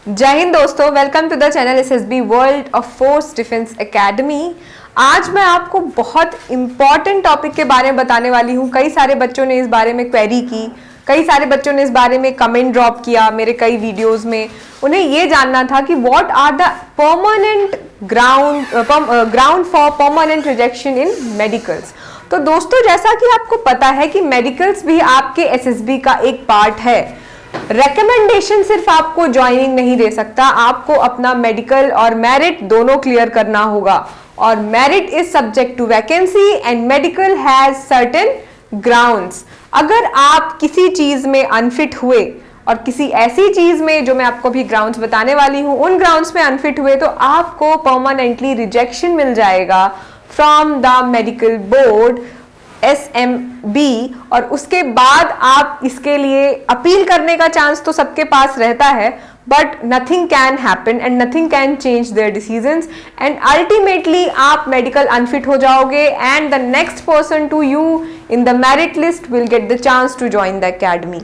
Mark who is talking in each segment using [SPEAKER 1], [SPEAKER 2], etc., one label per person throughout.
[SPEAKER 1] जय हिंद दोस्तों, welcome to the channel SSB world of force defence academy. आज मैं आपको बहुत इंपॉर्टेंट टॉपिक के बारे में बताने वाली हूँ। कई सारे बच्चों ने इस बारे में क्वेरी की, कई सारे बच्चों ने इस बारे में कमेंट ड्रॉप किया मेरे कई वीडियोस में। उन्हें ये जानना था कि what are the permanent ground for permanent rejection in medicals. तो दोस्तों, जैसा कि आपको पता है कि मेडिकल्स भी आपके एसएसबी का एक पार्ट है। रेकमेंडेशन सिर्फ आपको ज्वाइनिंग नहीं दे सकता, आपको अपना मेडिकल और मेरिट दोनों क्लियर करना होगा। और merit is subject to vacancy and medical has certain grounds. अगर आप किसी चीज में अनफिट हुए और किसी ऐसी चीज में जो मैं आपको भी ग्राउंड्स बताने वाली हूं, उन ग्राउंड्स में अनफिट हुए तो आपको परमानेंटली रिजेक्शन मिल जाएगा from the medical board SMB। और उसके बाद आप इसके लिए अपील करने का चांस तो सबके पास रहता है, but nothing can happen and nothing can change their decisions and ultimately आप मेडिकल अनफिट हो जाओगे and the next person to you in the merit list will get the chance to join the academy.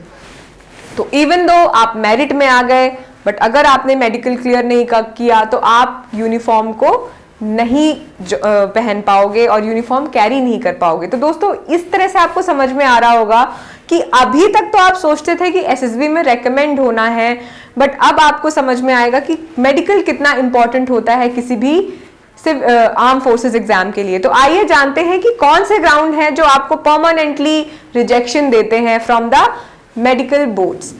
[SPEAKER 1] तो even though आप merit में आ गए, but अगर आपने medical clear नहीं किया तो आप यूनिफॉर्म को नहीं पहन पाओगे और यूनिफॉर्म कैरी नहीं कर पाओगे। तो दोस्तों, इस तरह से आपको समझ में आ रहा होगा कि अभी तक तो आप सोचते थे कि एसएसबी में रेकमेंड होना है, बट अब आपको समझ में आएगा कि मेडिकल कितना इंपॉर्टेंट होता है किसी भी सिर्फ आर्म फोर्सेस एग्जाम के लिए। तो आइए जानते हैं कि कौन से ग्राउंड हैं जो आपको परमानेंटली रिजेक्शन देते हैं from the medical boards.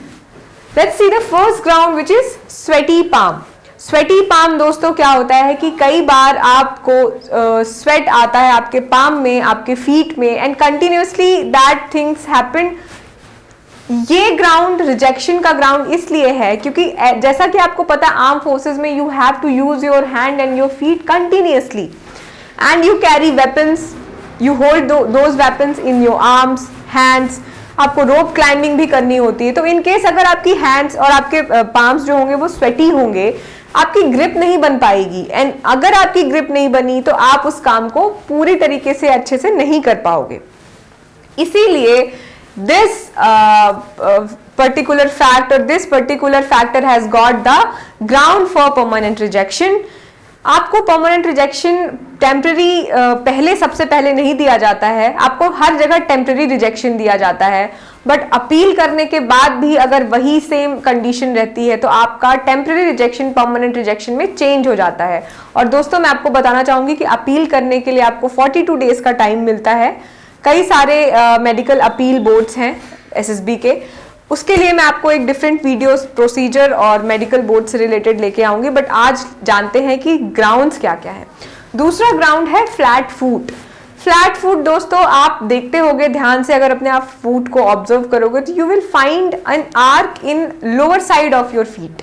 [SPEAKER 1] Let's see the first ground which is sweaty palm. Sweaty palm दोस्तों क्या होता है कि कई बार आपको स्वेट आता है आपके पाम में, आपके फीट में, and continuously that things happen. ये ग्राउंड रिजेक्शन का ग्राउंड इसलिए है क्योंकि जैसा कि आपको पता है आर्म फोर्सेस में you have to use your hand and your feet continuously and you carry weapons, you hold those weapons in your arms hands. आपको रोप क्लाइंबिंग भी करनी होती है। तो इन केस अगर आपकी हैंड्स और आपके पाम्स जो होंगे वो स्वेटी होंगे, आपकी ग्रिप नहीं बन पाएगी, एंड अगर आपकी ग्रिप नहीं बनी तो आप उस काम को पूरी तरीके से अच्छे से नहीं कर पाओगे। इसीलिए दिस पर्टिकुलर फैक्ट और this particular factor has got the ground for permanent rejection. आपको परमानेंट रिजेक्शन टेम्पररी पहले सबसे पहले नहीं दिया जाता है, आपको हर जगह टेम्पररी रिजेक्शन दिया जाता है, बट अपील करने के बाद भी अगर वही सेम कंडीशन रहती है तो आपका टेम्पररी रिजेक्शन परमानेंट रिजेक्शन में चेंज हो जाता है। और दोस्तों, मैं आपको बताना चाहूंगी कि अपील करने के लिए आपको 42 डेज का टाइम मिलता है। कई सारे मेडिकल अपील बोर्ड्स हैं एसएसबी के, उसके लिए मैं आपको एक डिफरेंट वीडियोस प्रोसीजर और मेडिकल बोर्ड से रिलेटेड लेके आऊंगी, बट आज जानते हैं कि ग्राउंड्स क्या क्या है। दूसरा ग्राउंड है फ्लैट फुट। फ्लैट फुट दोस्तों, आप देखते होंगे ध्यान से, अगर अपने आप फुट को ऑब्जर्व करोगे तो you will find an arch in lower side of your feet.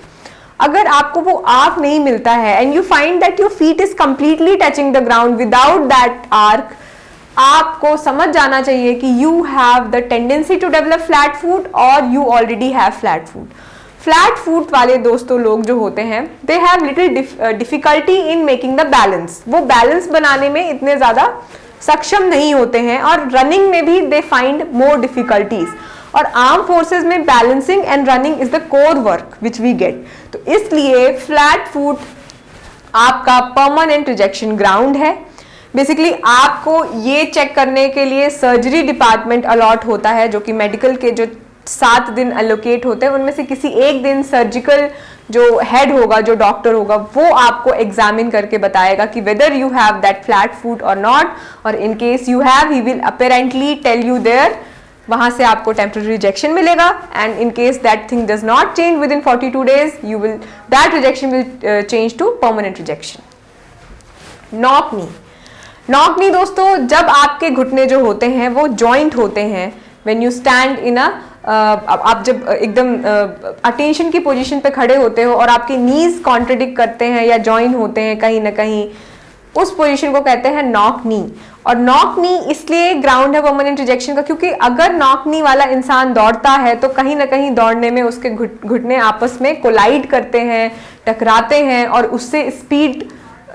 [SPEAKER 1] अगर आपको वो आर्क नहीं मिलता है and you find that your feet is completely touching the ground without that arch, आपको समझ जाना चाहिए कि you have the tendency to develop flat foot और you already have flat foot. Flat foot वाले दोस्तों लोग जो होते हैं, they have little difficulty in making the balance. वो बैलेंस बनाने में इतने ज्यादा सक्षम नहीं होते हैं और रनिंग में भी दे फाइंड मोर डिफिकल्टीज। और आर्म फोर्सेस में balancing and running is the core work which we get. तो इसलिए फ्लैट फुट आपका परमानेंट रिजेक्शन ग्राउंड है। बेसिकली आपको ये चेक करने के लिए सर्जरी डिपार्टमेंट अलॉट होता है, जो कि मेडिकल के जो 7 दिन एलोकेट होते हैं उनमें से किसी एक दिन सर्जिकल जो हेड होगा, जो डॉक्टर होगा, वो आपको एग्जामिन करके बताएगा कि whether you have that flat foot और नॉट, और in case you have he will apparently tell you there, वहां से आपको टेम्पररी रिजेक्शन मिलेगा। And in case that thing does not change within 42 days you will that rejection will change to permanent rejection. Knock knee. Knock knee दोस्तों, जब आपके घुटने जो होते हैं वो जॉइंट होते हैं, व्हेन यू स्टैंड इन अ आप जब एकदम अटेंशन की पोजीशन पे खड़े होते हो और आपके नीज कॉन्ट्रडिक्ट करते हैं या जॉइन होते हैं कहीं ना कहीं, उस पोजीशन को कहते हैं नॉक नी। और नॉक नी इसलिए ग्राउंड है परमानेंट रिजेक्शन का क्योंकि अगर नॉक नी वाला इंसान दौड़ता है तो कहीं ना कहीं दौड़ने में उसके घुटने आपस में कोलाइड करते हैं, टकराते हैं और उससे स्पीड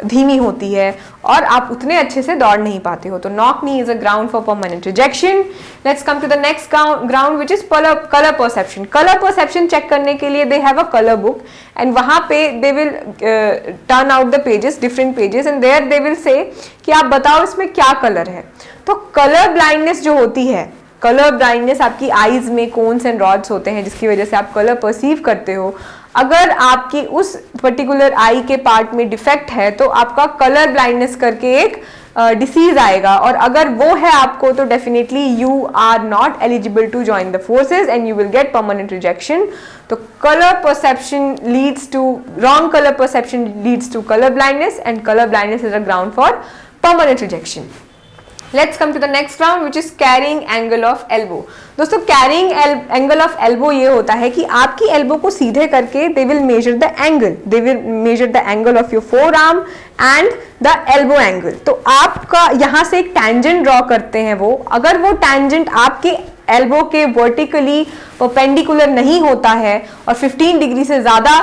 [SPEAKER 1] धीमी होती है और आप उतने अच्छे से दौड़ नहीं पाते हो। तो knock knee is a ground for permanent rejection. Let's come to the next ground which is colour perception. Colour perception check करने के लिए they have a colour book and वहां पे they will turn out the pages, different pages, and there they will say कि आप बताओ इसमें क्या कलर है। तो कलर ब्लाइंडनेस जो होती है, कलर ब्लाइंडनेस आपकी आईज में कोन्स एंड रॉड्स होते हैं जिसकी वजह से आप कलर परसीव करते हो। अगर आपकी उस पर्टिकुलर आई के पार्ट में डिफेक्ट है तो आपका कलर ब्लाइंडनेस करके एक डिसीज आएगा, और अगर वो है आपको तो definitely you are not eligible to join the forces and you will get permanent rejection. तो colour perception leads to wrong colour perception leads to colour blindness and colour blindness is a ground for permanent rejection. Let's come to the next round which is carrying angle of elbow. दोस्तों carrying angle of elbow ये होता है कि आपकी elbow को सीधे करके they will measure the angle. They will measure the angle of your forearm and the elbow angle. तो आपका यहाँ से एक tangent draw करते हैं वो, अगर वो tangent आपके elbow के vertically perpendicular नहीं होता है और 15 डिग्री से ज़्यादा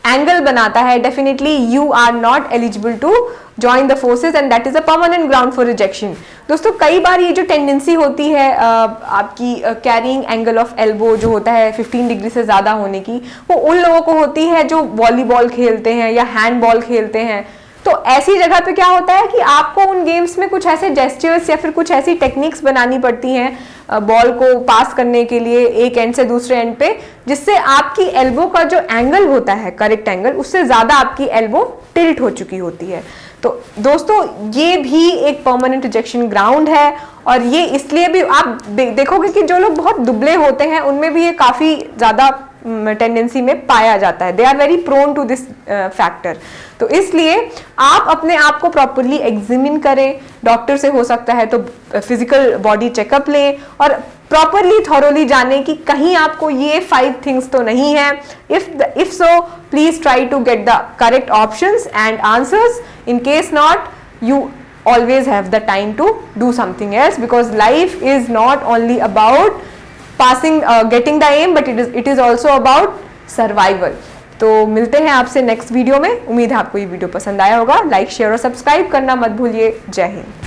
[SPEAKER 1] एंगल बनाता है, definitely you are not eligible to join the forces and that is a permanent ground for rejection. दोस्तों कई बार ये जो टेंडेंसी होती है आपकी कैरिंग एंगल ऑफ एल्बो जो होता है 15 डिग्री से ज़्यादा होने की, वो उन लोगों को होती है जो वॉलीबॉल खेलते हैं या हैंडबॉल खेलते हैं। तो ऐसी जगह पे क्या होता है कि आपको उन गेम्स में कुछ ऐसे जेस्चर्स या फिर कुछ ऐसी टेक्निक्स बनानी पड़ती हैं बॉल को पास करने के लिए एक एंड से दूसरे एंड पे, जिससे आपकी एल्बो का जो एंगल होता है करेक्ट एंगल, उससे ज़्यादा आपकी एल्बो टिल्ट हो चुकी होती है। तो दोस्तों ये भी एक परमानेंट रिजेक्शन ग्राउंड है, और ये इसलिए भी आप देखोगे कि जो लोग बहुत दुबले होते हैं उनमें भी ये काफ़ी ज़्यादा टेंडेंसी में पाया जाता है। They are very prone to this factor. तो इसलिए आप अपने आप को प्रॉपरली एग्जामिन करें, डॉक्टर से हो सकता है तो फिजिकल बॉडी चेकअप लें और प्रॉपरली थॉरोली जाने कि कहीं आपको ये 5 थिंग्स तो नहीं है। If so please try to get the correct options and answers. In case not, you always have the time to do something else, because life is not only about passing getting the aim, but it is also about survival. तो मिलते हैं आपसे next video में। उम्मीद है आपको ये video पसंद आया होगा। लाइक शेयर और सब्सक्राइब करना मत भूलिए। जय हिंद।